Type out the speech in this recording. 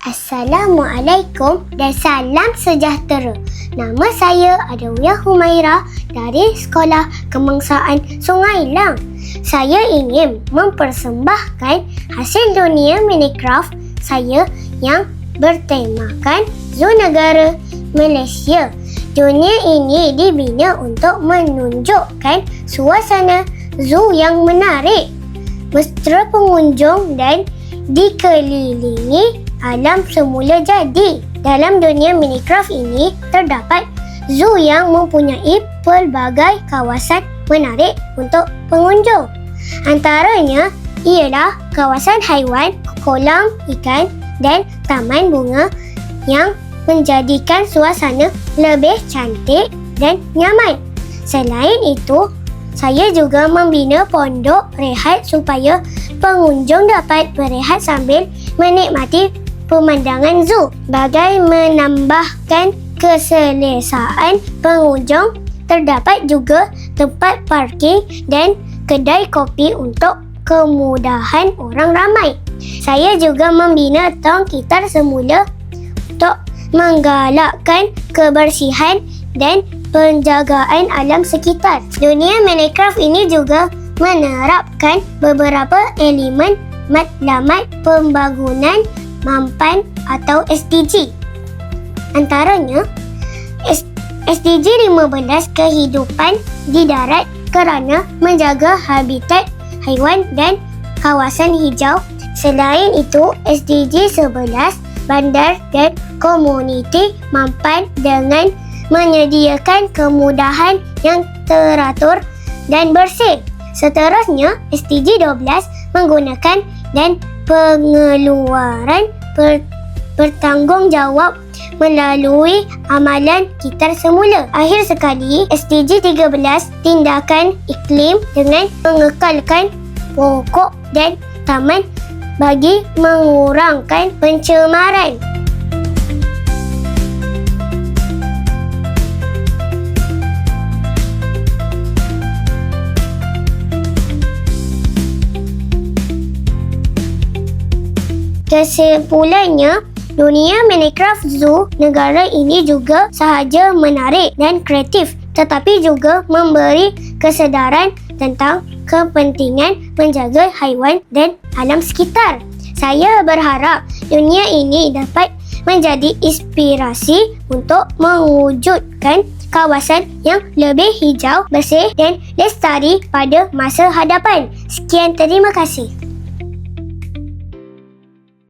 Assalamualaikum dan salam sejahtera. Nama saya Adawiyah Humaira dari Sekolah Kebangsaan Sungai Lang. Saya ingin mempersembahkan hasil dunia Minecraft saya yang bertemakan Zoo Negara Malaysia. Dunia ini dibina untuk menunjukkan suasana zoo yang menarik, mesra pengunjung dan dikelilingi alam semula jadi. Dalam dunia Minecraft ini terdapat zoo yang mempunyai pelbagai kawasan menarik untuk pengunjung. Antaranya ialah kawasan haiwan, kolam ikan dan taman bunga yang menjadikan suasana lebih cantik dan nyaman. Selain itu, saya juga membina pondok rehat supaya pengunjung dapat berehat sambil menikmati pemandangan zoo. Bagai menambahkan keselesaan pengunjung, terdapat juga tempat parking dan kedai kopi untuk kemudahan orang ramai. Saya juga membina tong gitar semula untuk menggalakkan kebersihan dan penjagaan alam sekitar. Dunia Minecraft ini juga menerapkan beberapa elemen matlamat pembangunan mampan atau SDG. Antaranya, SDG 15 kehidupan di darat kerana menjaga habitat haiwan dan kawasan hijau. Selain itu, SDG 11 bandar dan komuniti mampan dengan menyediakan kemudahan yang teratur dan bersih. Seterusnya, SDG 12 menggunakan dan pengeluaran bertanggungjawab melalui amalan gitar semula. Akhir sekali, SDG 13 tindakan iklim dengan mengekalkan pokok dan taman bagi mengurangkan pencemaran. Kesimpulannya, dunia Minecraft Zoo negara ini juga sahaja menarik dan kreatif, tetapi juga memberi kesedaran tentang kepentingan menjaga haiwan dan alam sekitar. Saya berharap dunia ini dapat menjadi inspirasi untuk mewujudkan kawasan yang lebih hijau, bersih dan lestari pada masa hadapan. Sekian, terima kasih.